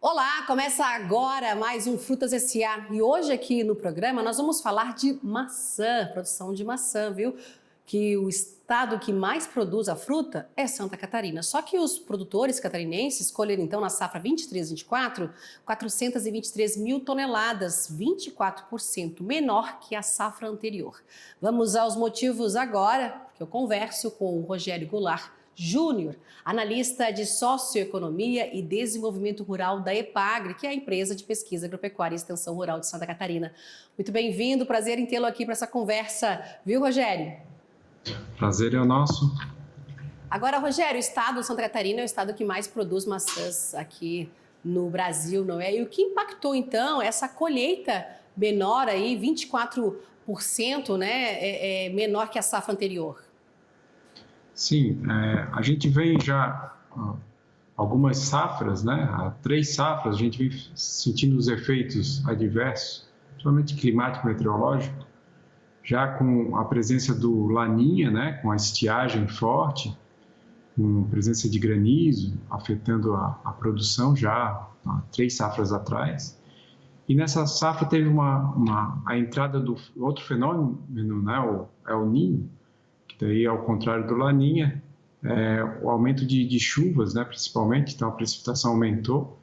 Olá, começa agora mais um Frutas S.A. E hoje aqui no programa nós vamos falar de maçã, produção de maçã, viu? Que o estado que mais produz a fruta é Santa Catarina. Só que os produtores catarinenses colheram então na safra 23-24, 423 mil toneladas, 24% menor que a safra anterior. Vamos aos motivos agora, porque eu converso com o Rogério Goulart Júnior, analista de Socioeconomia e Desenvolvimento Rural da EPAGRE, que é a empresa de pesquisa agropecuária e extensão rural de Santa Catarina. Muito bem-vindo, prazer em tê-lo aqui para essa conversa, viu, Rogério? Prazer é o nosso. Agora, Rogério, o estado de Santa Catarina é o estado que mais produz maçãs aqui no Brasil, não é? E o que impactou, então, essa colheita menor aí, 24%, né, menor que a safra anterior? Sim, a gente vem já algumas safras, né? Há 3 safras, a gente vem sentindo os efeitos adversos, principalmente climático meteorológico, já com a presença do Laninha, né? Com a estiagem forte, com presença de granizo, afetando a produção já há 3 safras atrás. E nessa safra teve a entrada do outro fenômeno, né? O El Niño, que daí, ao contrário do Laninha, o aumento de chuvas, né, principalmente, então a precipitação aumentou,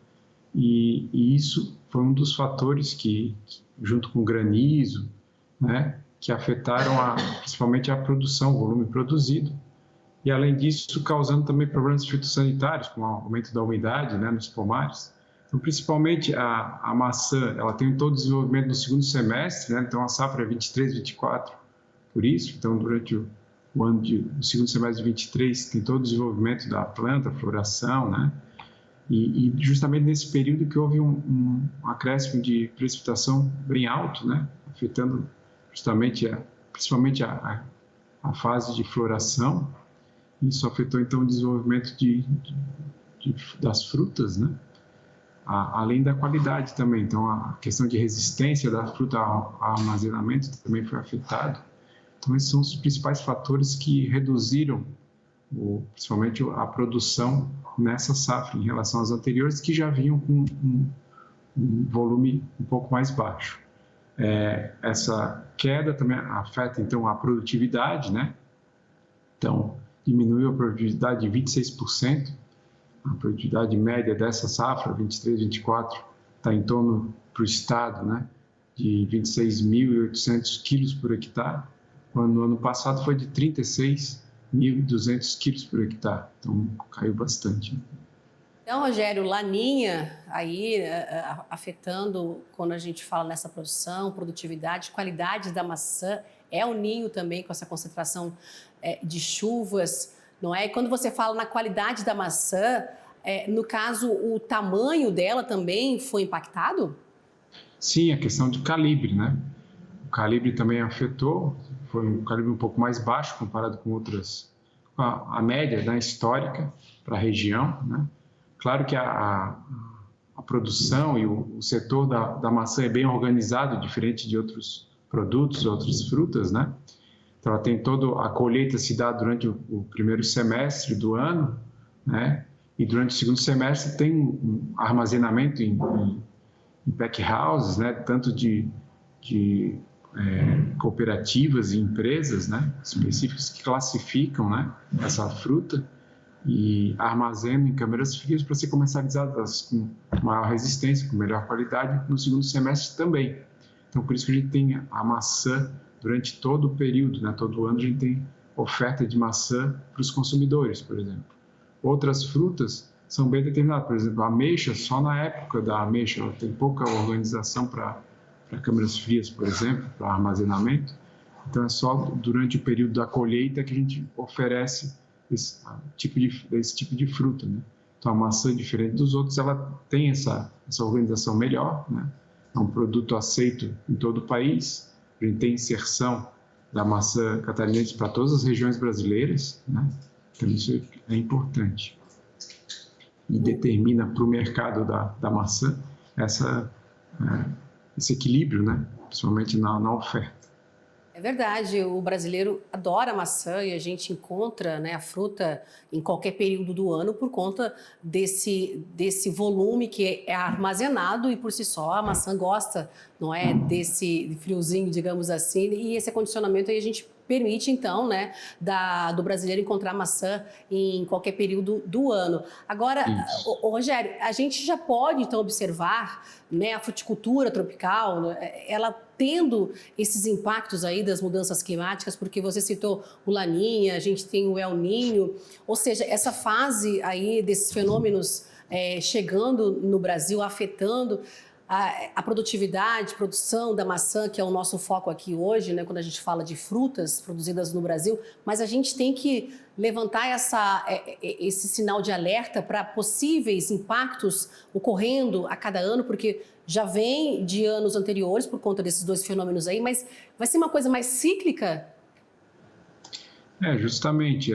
e isso foi um dos fatores que junto com o granizo, né, que afetaram principalmente a produção, o volume produzido, e além disso causando também problemas fitossanitários, com o aumento da umidade, né, nos pomares. Então, principalmente a maçã, ela tem todo o desenvolvimento no segundo semestre, né, então a safra é 23-24, por isso, então durante o segundo semestre de 23 tem todo o desenvolvimento da planta, floração, né? E justamente nesse período que houve um acréscimo de precipitação bem alto, né? Afetando justamente, principalmente a fase de floração. Isso afetou então o desenvolvimento das frutas, né? Além da qualidade também. Então a questão de resistência da fruta ao armazenamento também foi afetada. Então, esses são os principais fatores que reduziram, principalmente, a produção nessa safra, em relação às anteriores, que já vinham com um volume um pouco mais baixo. Essa queda também afeta, então, a produtividade, né? Então, diminuiu a produtividade de 26%. A produtividade média dessa safra, 23-24, está em torno, para o estado, né, de 26.800 quilos por hectare, quando no ano passado foi de 36.200 quilos por hectare, então caiu bastante. Então, Rogério, Laninha aí afetando, quando a gente fala nessa produção, produtividade, qualidade da maçã, é o ninho também com essa concentração de chuvas, não é? E quando você fala na qualidade da maçã, no caso, o tamanho dela também foi impactado? Sim, a questão de calibre, né? O calibre também afetou, foi um calibre um pouco mais baixo comparado com outras, a média, né, histórica para a região, né? Claro que a produção e o setor da maçã é bem organizado, diferente de outros produtos, outras frutas, né? Então, ela tem a colheita se dá durante o primeiro semestre do ano, né? E durante o segundo semestre tem um armazenamento em pack houses, né? Tanto de cooperativas e empresas, né, específicas que classificam, né, essa fruta e armazenam em câmeras frias para ser comercializadas com maior resistência, com melhor qualidade no segundo semestre também. Então, por isso que a gente tem a maçã durante todo o período, né, todo ano a gente tem oferta de maçã para os consumidores, por exemplo. Outras frutas são bem determinadas, por exemplo, a ameixa, só na época da ameixa, ela tem pouca organização para câmeras frias, por exemplo, para armazenamento. Então, é só durante o período da colheita que a gente oferece esse tipo de fruta, né? Então, a maçã, diferente dos outros, ela tem essa organização melhor, né? É um produto aceito em todo o país. A gente tem inserção da maçã catarinense para todas as regiões brasileiras, né? Então, isso é importante. E determina para o mercado da maçã esse equilíbrio, né? Principalmente na oferta. É verdade, o brasileiro adora maçã e a gente encontra, né, a fruta em qualquer período do ano por conta desse volume que é armazenado e por si só a maçã gosta, não é, desse friozinho, digamos assim, e esse acondicionamento aí a gente permite então, né, do brasileiro encontrar maçã em qualquer período do ano. Agora, Isso. Rogério, a gente já pode então observar, né, a fruticultura tropical, né, ela tendo esses impactos aí das mudanças climáticas, porque você citou o Laninha, a gente tem o El Niño, ou seja, essa fase aí desses fenômenos chegando no Brasil, afetando a produtividade, produção da maçã, que é o nosso foco aqui hoje, né, quando a gente fala de frutas produzidas no Brasil, mas a gente tem que levantar esse sinal de alerta para possíveis impactos ocorrendo a cada ano, porque já vem de anos anteriores por conta desses dois fenômenos aí, mas vai ser uma coisa mais cíclica? Justamente,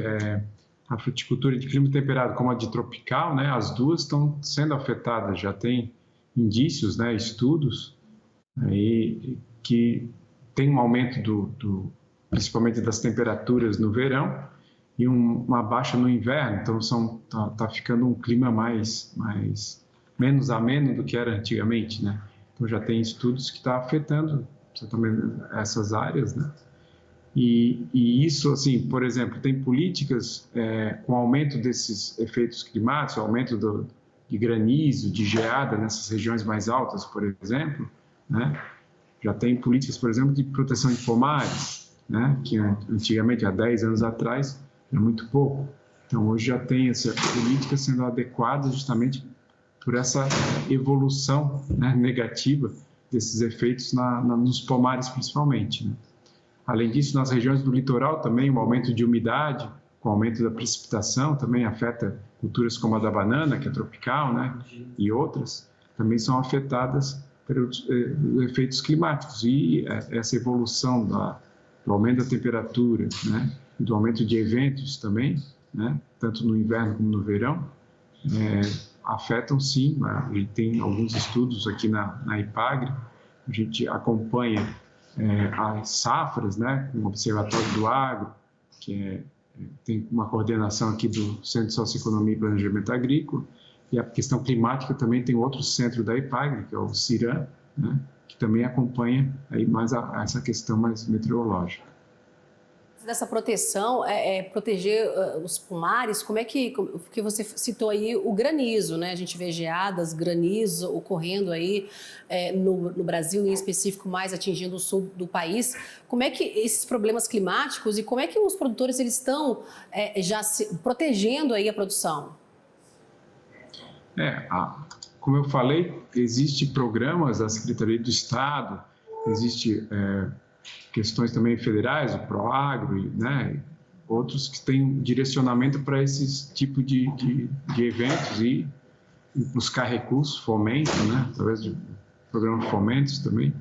a fruticultura de clima temperado como a de tropical, né, as duas estão sendo afetadas, já tem indícios, né, estudos aí que tem um aumento principalmente das temperaturas no verão e uma baixa no inverno, então tá ficando um clima menos ameno do que era antigamente, né? Então já tem estudos que está afetando essas áreas, né? E isso, assim, por exemplo, tem políticas com aumento desses efeitos climáticos, aumento de granizo, de geada nessas regiões mais altas, por exemplo, né? Já tem políticas, por exemplo, de proteção de pomares, né? Que antigamente, há 10 anos atrás, era muito pouco. Então, hoje já tem essa política sendo adequada justamente por essa evolução, né, negativa desses efeitos nos pomares, principalmente, né? Além disso, nas regiões do litoral também, o aumento de umidade, com o aumento da precipitação, também afeta culturas como a da banana, que é tropical, né, e outras, também são afetadas pelos efeitos climáticos. E essa evolução do aumento da temperatura, né, e do aumento de eventos também, né, tanto no inverno como no verão, afetam sim. A gente tem alguns estudos aqui na IPAGRE, a gente acompanha as safras, né, com o Observatório do Agro, que tem uma coordenação aqui do Centro de Socioeconomia e Planejamento Agrícola, e a questão climática também tem outro centro da IPAGRE, que é o CIRAM, né, que também acompanha aí mais essa questão mais meteorológica. Dessa proteção, proteger os pomares, porque você citou aí o granizo, né? A gente vê geadas, granizo ocorrendo aí no Brasil, em específico mais atingindo o sul do país. Como é que esses problemas climáticos e como é que os produtores eles estão já protegendo aí a produção? Como eu falei, existem programas da Secretaria do Estado, existe questões também federais, o PROAGRO, né, outros que têm direcionamento para esses tipos de eventos e buscar recursos, fomento, né, através de programa de fomentos também,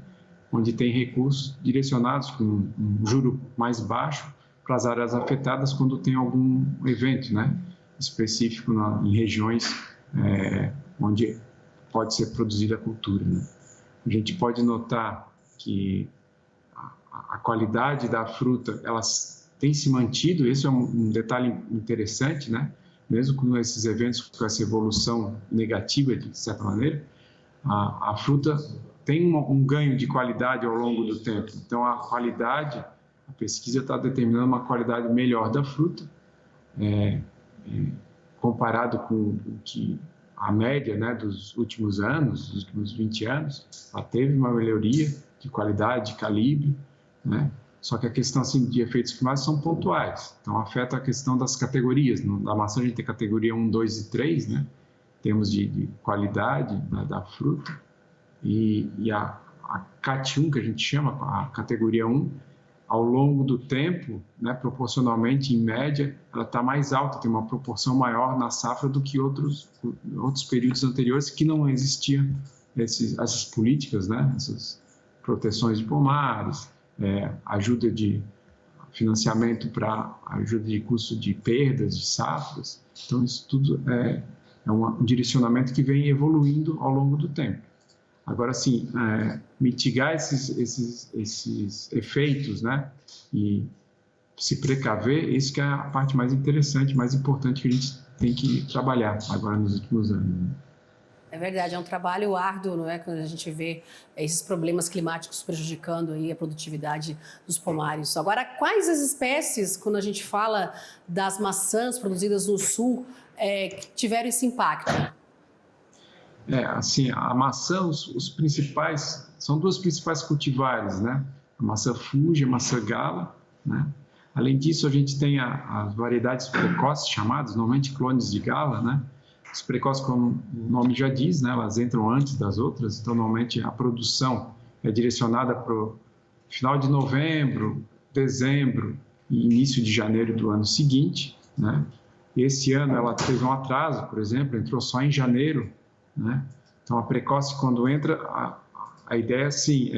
onde tem recursos direcionados com um juro mais baixo para as áreas afetadas quando tem algum evento, né, específico em regiões onde pode ser produzida a cultura, né. A gente pode notar que a qualidade da fruta, ela tem se mantido, esse é um detalhe interessante, né? Mesmo com esses eventos, com essa evolução negativa, de certa maneira, a fruta tem um ganho de qualidade ao longo do tempo. Então, a pesquisa está determinando uma qualidade melhor da fruta, comparado com a média, né, dos últimos anos, dos últimos 20 anos, ela teve uma melhoria de qualidade, de calibre, né? Só que a questão assim, de efeitos climáticos são pontuais, então afeta a questão das categorias. Na maçã a gente tem categoria 1, 2 e 3, né? Temos de qualidade, né, da fruta, e a CAT1, que a gente chama, a categoria 1, ao longo do tempo, né, proporcionalmente, em média, ela está mais alta, tem uma proporção maior na safra do que outros períodos anteriores que não existiam essas políticas, né, essas proteções de pomares, ajuda de financiamento para ajuda de custo de perdas de safras. Então, isso tudo é um direcionamento que vem evoluindo ao longo do tempo. Agora, sim, mitigar esses efeitos, né? E se precaver, isso que é a parte mais interessante, mais importante que a gente tem que trabalhar agora nos últimos anos, né? É verdade, é um trabalho árduo, não é? Quando a gente vê esses problemas climáticos prejudicando aí a produtividade dos pomares. Agora, quais as espécies, quando a gente fala das maçãs produzidas no sul, que tiveram esse impacto? Assim, a maçã, os principais, são duas principais cultivares, né? A maçã Fuji e a maçã Gala, né? Além disso, a gente tem as variedades precoces, chamadas normalmente clones de Gala, né? Os precoces, como o nome já diz, né? Elas entram antes das outras, então normalmente a produção é direcionada para o final de novembro, dezembro e início de janeiro do ano seguinte, né? Esse ano ela teve um atraso, por exemplo, entrou só em janeiro, né? Então, a precoce, quando entra, a ideia, assim,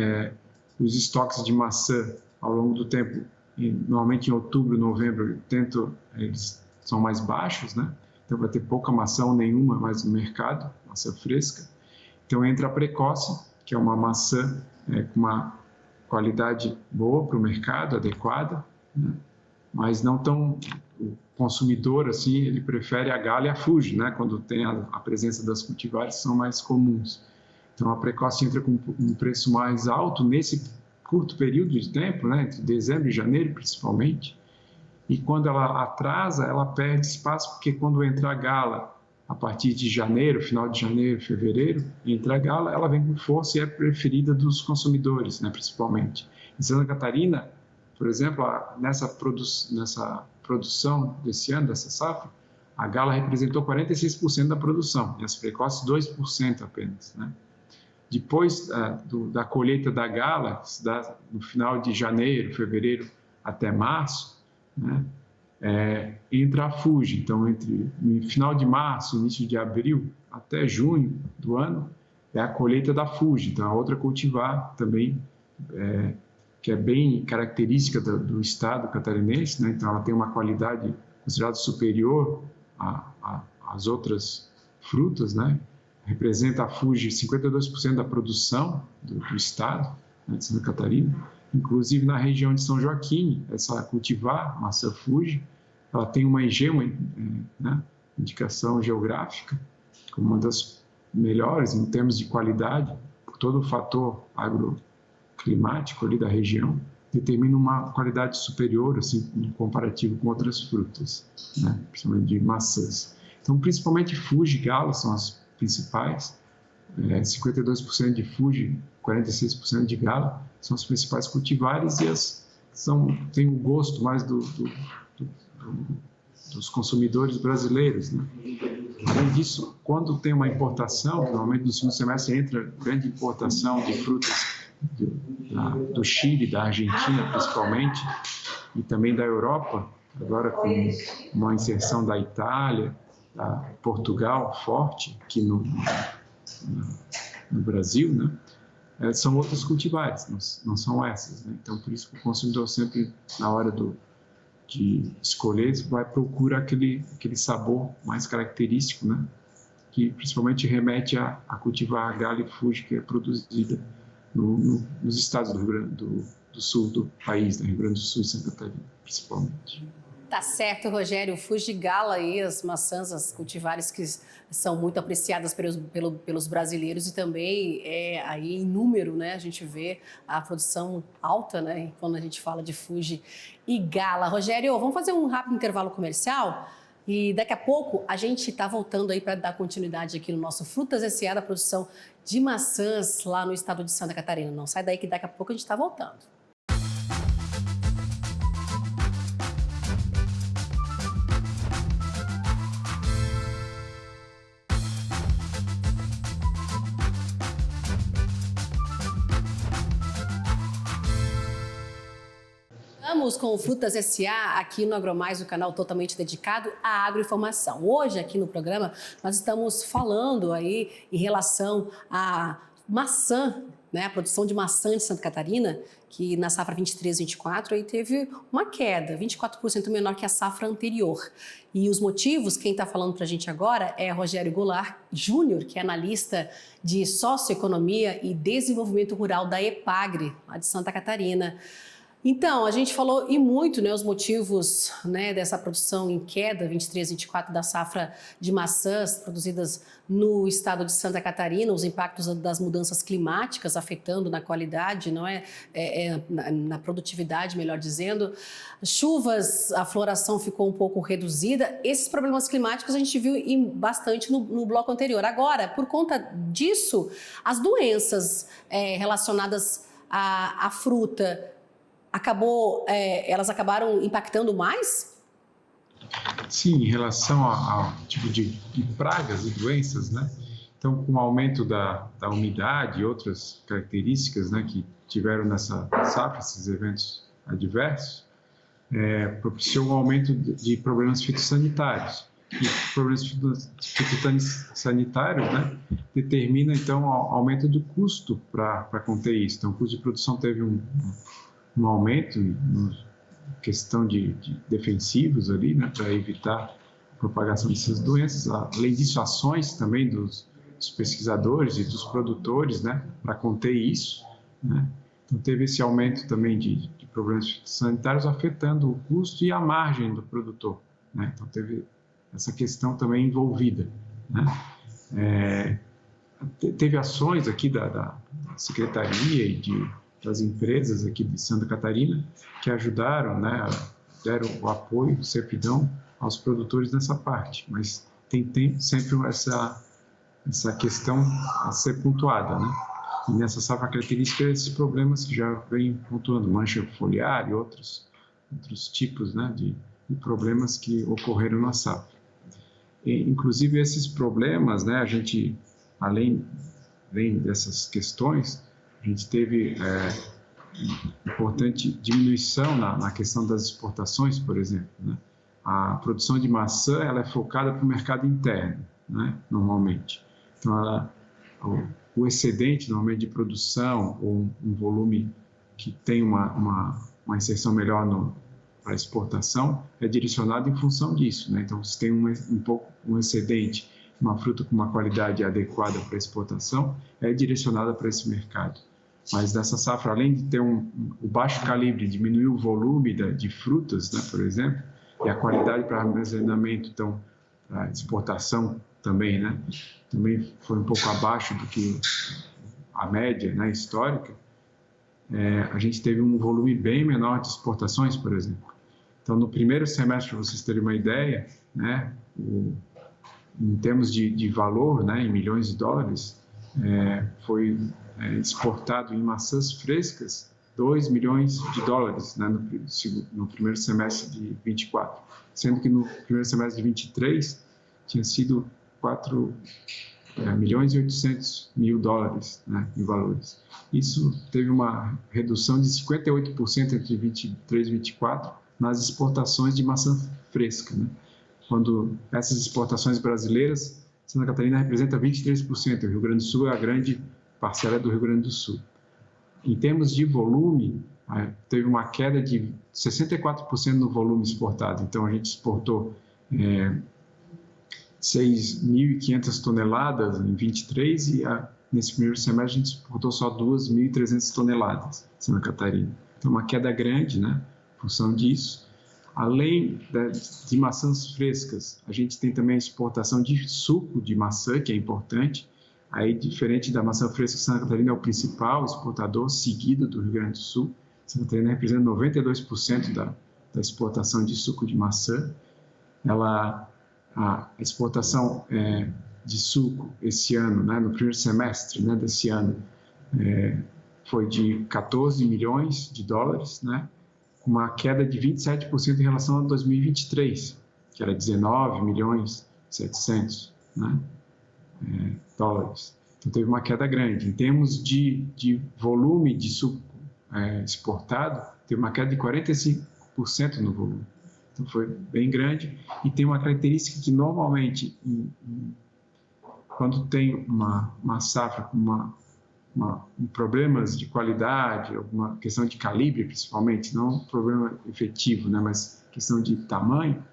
os estoques de maçã ao longo do tempo, normalmente em outubro, novembro, eles são mais baixos, né? Então, vai ter pouca maçã ou nenhuma mais no mercado, maçã fresca. Então, entra a precoce, que é uma maçã com uma qualidade boa para o mercado, adequada, né? Mas não tão... O consumidor, assim, ele prefere a Gala e a Fuji, né? Quando tem a presença das cultivares, são mais comuns. Então, a precoce entra com um preço mais alto nesse curto período de tempo, né? Entre dezembro e janeiro, principalmente. E quando ela atrasa, ela perde espaço, porque quando entra a Gala, a partir de janeiro, final de janeiro, fevereiro, entra a Gala, ela vem com força e é preferida dos consumidores, né? Principalmente. Em Santa Catarina, por exemplo, nessa produção desse ano, dessa safra, a Gala representou 46% da produção e as precoces 2% apenas, né? Depois da colheita da Gala, que se dá no final de janeiro, fevereiro até março, né? Entra a Fuji. Então, no final de março, início de abril até junho do ano, é a colheita da Fuji. Então, a outra cultivar também que é bem característica do estado catarinense, né? Então ela tem uma qualidade considerada superior às outras frutas, né? Representa a Fuji 52% da produção do estado, né, de Santa Catarina. Inclusive na região de São Joaquim, essa cultivar, maçã Fuji, ela tem uma EG, né, indicação geográfica, como uma das melhores em termos de qualidade, por todo o fator climático ali da região, determina uma qualidade superior, assim, no comparativo com outras frutas, né? Principalmente de maçãs. Então, principalmente Fuji e Gala são as principais, 52% de Fuji, 46% de Gala são as principais cultivares e têm o gosto mais dos consumidores brasileiros, né? Além disso, quando tem uma importação, normalmente no segundo semestre entra grande importação de frutas do Chile, da Argentina principalmente, e também da Europa, agora com uma inserção da Itália, da Portugal forte aqui no Brasil, né? São outras cultivares, não são essas, né? Então, por isso que o consumidor sempre, na hora de escolher, vai procurar aquele sabor mais característico, né? Que principalmente remete a cultivar a Gala e Fuji, que é produzida nos estados do Rio Grande do Sul do país, né? Rio Grande do Sul e Santa Catarina, principalmente. Tá certo, Rogério. Fuji, Gala e as maçãs, as cultivares que são muito apreciadas pelos brasileiros e também aí em número, né? A gente vê a produção alta, né? Quando a gente fala de Fuji e Gala. Rogério, vamos fazer um rápido intervalo comercial e daqui a pouco a gente está voltando aí para dar continuidade aqui no nosso Frutas S.A. da produção de maçãs lá no estado de Santa Catarina. Não sai daí que daqui a pouco a gente está voltando. Estamos com o Frutas S.A. aqui no AgroMais, o canal totalmente dedicado à agroinformação. Hoje, aqui no programa, nós estamos falando aí em relação à maçã, né, a produção de maçã de Santa Catarina, que na safra 23-24 aí teve uma queda, 24% menor que a safra anterior. E os motivos, quem está falando para a gente agora é Rogério Goulart Júnior, que é analista de Socioeconomia e Desenvolvimento Rural da EPAGRE, lá de Santa Catarina. Então, a gente falou e muito, né, os motivos, né, dessa produção em queda 23-24 da safra de maçãs produzidas no estado de Santa Catarina, os impactos das mudanças climáticas afetando na qualidade, não é, na produtividade, melhor dizendo. Chuvas, a floração ficou um pouco reduzida. Esses problemas climáticos a gente viu bastante no bloco anterior. Agora, por conta disso, as doenças relacionadas à fruta elas acabaram impactando mais? Sim, em relação ao tipo de pragas e doenças, né? Então, com o aumento da umidade e outras características, né, que tiveram nessa safra, esses eventos adversos, propiciou um aumento de problemas fitossanitários. E problemas fitossanitários, né, determina, então, o aumento do custo para conter isso. Então, o custo de produção teve um aumento na questão de defensivos ali, né, para evitar a propagação dessas doenças. Além disso, ações também dos pesquisadores e dos produtores, né, para conter isso, né. Então, teve esse aumento também de problemas sanitários afetando o custo e a margem do produtor, né. Então, teve essa questão também envolvida, né. Teve ações aqui da Secretaria e das empresas aqui de Santa Catarina que ajudaram, né, deram o apoio, servidão aos produtores nessa parte, mas tem sempre essa questão a ser pontuada, né? E nessa safra característica, esses problemas que já vem pontuando, mancha foliar e outros tipos, né, de problemas que ocorreram na safra. E, inclusive, esses problemas, né, a gente, além dessas questões, a gente teve importante diminuição na questão das exportações, por exemplo, né? A produção de maçã ela é focada para o mercado interno, né? Normalmente. Então, o excedente, normalmente, de produção ou um volume que tem uma inserção melhor para exportação é direcionado em função disso, né? Então, se tem um excedente, uma fruta com uma qualidade adequada para exportação, é direcionada para esse mercado. Mas dessa safra, além de ter o baixo calibre, diminuiu o volume de frutas, né, por exemplo, e a qualidade para armazenamento, então, para exportação também, né, também foi um pouco abaixo do que a média, né, histórica, a gente teve um volume bem menor de exportações, por exemplo. Então, no primeiro semestre, para vocês terem uma ideia, né, em termos de valor, né, em milhões de dólares, foi exportado em maçãs frescas 2 milhões de dólares, né, no primeiro semestre de 24, sendo que no primeiro semestre de 23 tinha sido 4 milhões e 800 mil dólares, né, em valores. Isso teve uma redução de 58% entre 23 e 24 nas exportações de maçã fresca, né? Quando essas exportações brasileiras, Santa Catarina representa 23%, o Rio Grande do Sul é a grande parcela do Rio Grande do Sul. Em termos de volume, teve uma queda de 64% no volume exportado. Então, a gente exportou 6.500 toneladas em 23 e nesse primeiro semestre a gente exportou só 2.300 toneladas em Santa Catarina. Então, uma queda grande, né, em função disso. Além de maçãs frescas, a gente tem também a exportação de suco de maçã, que é importante. Aí, diferente da maçã fresca, Santa Catarina é o principal exportador, seguido do Rio Grande do Sul. Santa Catarina representa 92% da exportação de suco de maçã. A exportação de suco esse ano, né, no primeiro semestre, né, desse ano, foi de 14 milhões de dólares, né, com uma queda de 27% em relação a 2023, que era 19 milhões 700, né, dólares. Então, teve uma queda grande. Em termos de volume de suco exportado, teve uma queda de 45% no volume. Então, foi bem grande. E tem uma característica que, normalmente, quando tem uma safra com uma problemas de qualidade, alguma questão de calibre, principalmente, não um problema efetivo, né, mas questão de tamanho,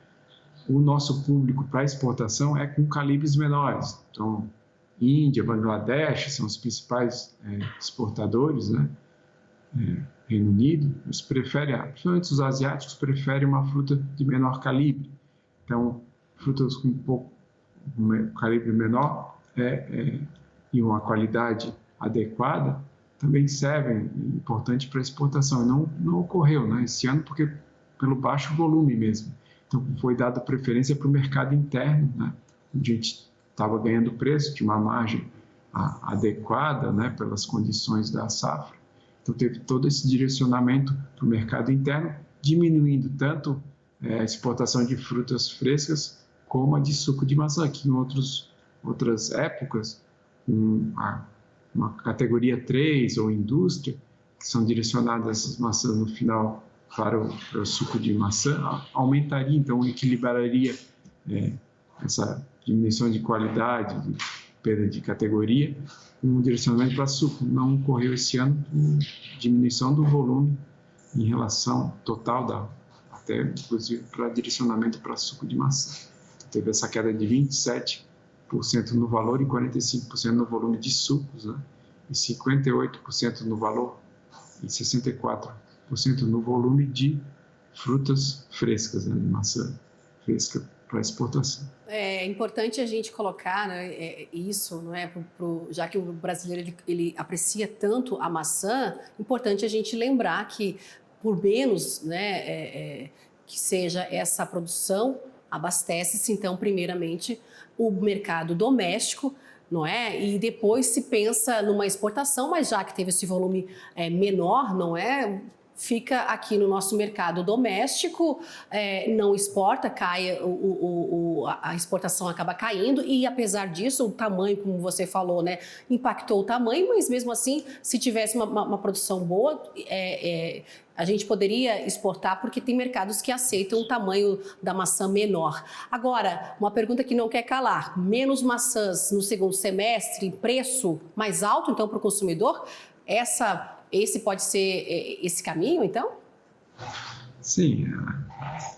o nosso público para exportação é com calibres menores. Então, Índia, Bangladesh são os principais exportadores, né? Reino Unido, eles preferem, principalmente os asiáticos, preferem uma fruta de menor calibre. Então, frutas com um calibre menor e uma qualidade adequada também servem importante para exportação. Não ocorreu, né, esse ano porque pelo baixo volume mesmo. Então, foi dada preferência para o mercado interno, né, onde a gente estava ganhando preço, tinha uma margem adequada, né, pelas condições da safra. Então, teve todo esse direcionamento para o mercado interno, diminuindo tanto a exportação de frutas frescas como a de suco de maçã, que em outras épocas, uma categoria 3 ou indústria, que são direcionadas essas maçãs no final para o suco de maçã, aumentaria, então equilibraria essa diminuição de qualidade, de perda de categoria, com um direcionamento para suco. Não ocorreu esse ano com diminuição do volume em relação total, até inclusive para direcionamento para suco de maçã. Então, teve essa queda de 27% no valor e 45% no volume de sucos, né? E 58% no valor e 64% no volume de frutas frescas, né? De maçã fresca para exportação. É importante a gente colocar, né, isso, não é, já que o brasileiro ele aprecia tanto a maçã, importante a gente lembrar que por menos, né, que seja essa produção, abastece-se então primeiramente o mercado doméstico, não é? E depois se pensa numa exportação, mas já que teve esse volume menor, não é? Fica aqui no nosso mercado doméstico, não exporta, a exportação acaba caindo e apesar disso o tamanho, como você falou, né, impactou o tamanho, mas mesmo assim, se tivesse uma produção boa, a gente poderia exportar porque tem mercados que aceitam o tamanho da maçã menor. Agora, uma pergunta que não quer calar, menos maçãs no segundo semestre, preço mais alto então para o consumidor, esse pode ser esse caminho, então? Sim,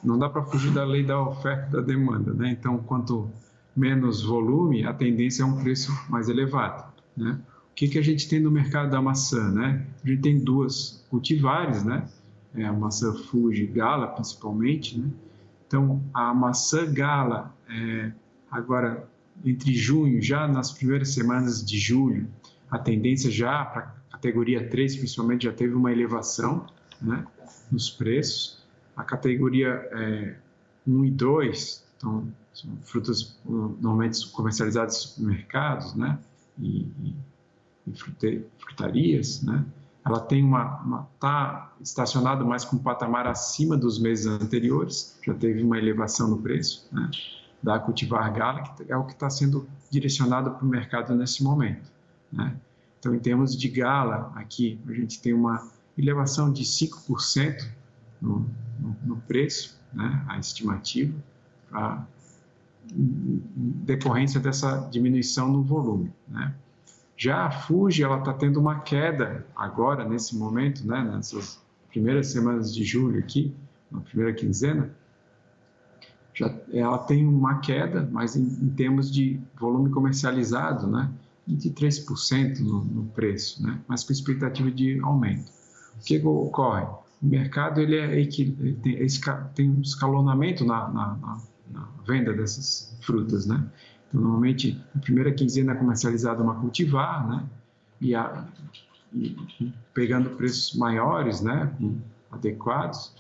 não dá para fugir da lei da oferta e da demanda, né? Então, quanto menos volume, a tendência é um preço mais elevado, né? O que a gente tem no mercado da maçã, né? A gente tem duas cultivares, né? A maçã Fuji Gala, principalmente, né? Então, a maçã Gala, agora, entre junho, já nas primeiras semanas de julho, a tendência já para categoria 3, principalmente, já teve uma elevação, né, nos preços. A categoria 1 e 2, então, são frutas normalmente comercializadas em supermercados, né, e frutarias, né. Ela tem está estacionada mais com um patamar acima dos meses anteriores, já teve uma elevação no preço, né, da cultivar Gala, que é o que está sendo direcionado para o mercado nesse momento, né. Então, em termos de Gala, aqui a gente tem uma elevação de 5% no preço, né, a estimativa, em decorrência dessa diminuição no volume, né. Já a Fuji, ela está tendo uma queda agora, nesse momento, né, nessas primeiras semanas de julho aqui, na primeira quinzena, ela tem uma queda, mas em termos de volume comercializado, né, de 3% no preço, né? Mas com expectativa de aumento. O que ocorre? O mercado tem um escalonamento na venda dessas frutas, né? Então, normalmente, na primeira quinzena é comercializada uma cultivar, né? E pegando preços maiores, né? Adequados,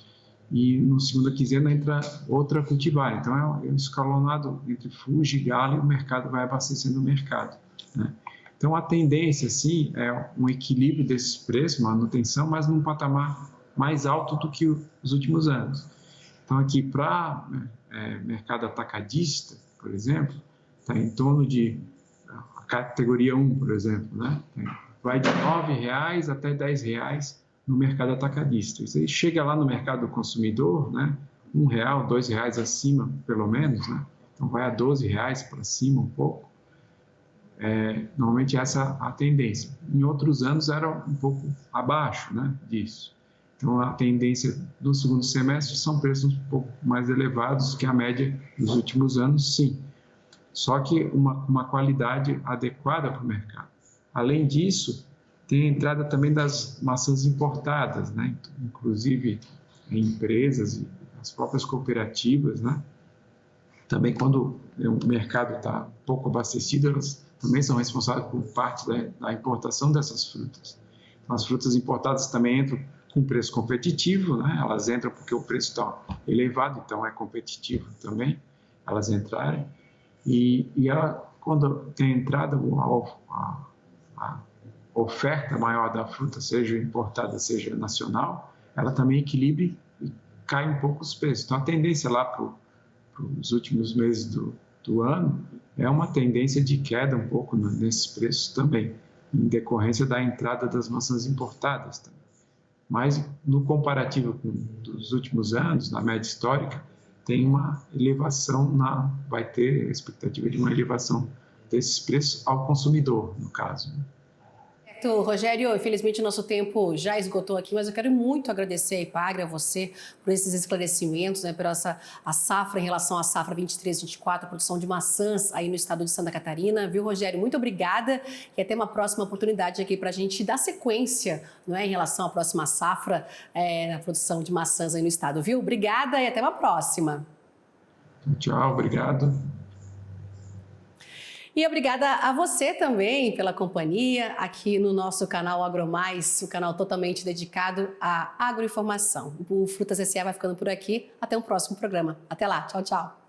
e no segunda quinzena entra outra cultivar. Então, é um escalonado entre Fuji e Gala e o mercado vai abastecendo o mercado, né? Então, a tendência, sim, é um equilíbrio desses preços, manutenção, mas num patamar mais alto do que os últimos anos. Então, aqui, para mercado atacadista, por exemplo, está em torno de a categoria 1, por exemplo, né? Vai de R$ 9,00 até R$ 10,00 no mercado atacadista. Isso aí chega lá no mercado do consumidor, né? R$ 1,00, R$ 2,00 acima, pelo menos, né? Então, vai a R$ 12,00 para cima um pouco. Normalmente essa a tendência. Em outros anos era um pouco abaixo, né, disso. Então a tendência do segundo semestre são preços um pouco mais elevados que a média dos últimos anos, sim. Só que uma qualidade adequada para o mercado. Além disso, tem a entrada também das maçãs importadas, né? Inclusive empresas e as próprias cooperativas, né? Também quando o mercado está um pouco abastecido, elas também são responsáveis por parte da importação dessas frutas. Então, as frutas importadas também entram com preço competitivo, né? Elas entram porque o preço está elevado, então é competitivo também elas entrarem. E ela, quando tem entrada, a oferta maior da fruta, seja importada, seja nacional, ela também equilibra e cai um pouco os preços. Então, a tendência lá para os últimos meses do ano é uma tendência de queda um pouco nesses preços também, em decorrência da entrada das maçãs importadas também. Mas, no comparativo com os últimos anos, na média histórica, tem uma elevação, vai ter a expectativa de uma elevação desses preços ao consumidor, no caso. Rogério, infelizmente o nosso tempo já esgotou aqui, mas eu quero muito agradecer a Epagre, a você, por esses esclarecimentos, né, por a safra em relação à safra 23-24, a produção de maçãs aí no estado de Santa Catarina. Viu, Rogério? Muito obrigada e até uma próxima oportunidade aqui para a gente dar sequência, não é, em relação à próxima safra na produção de maçãs aí no estado, viu? Obrigada e até uma próxima. Tchau, obrigado. E obrigada a você também pela companhia aqui no nosso canal AgroMais, o canal totalmente dedicado à agroinformação. O Frutas S.A. vai ficando por aqui. Até o próximo programa. Até lá. Tchau, tchau.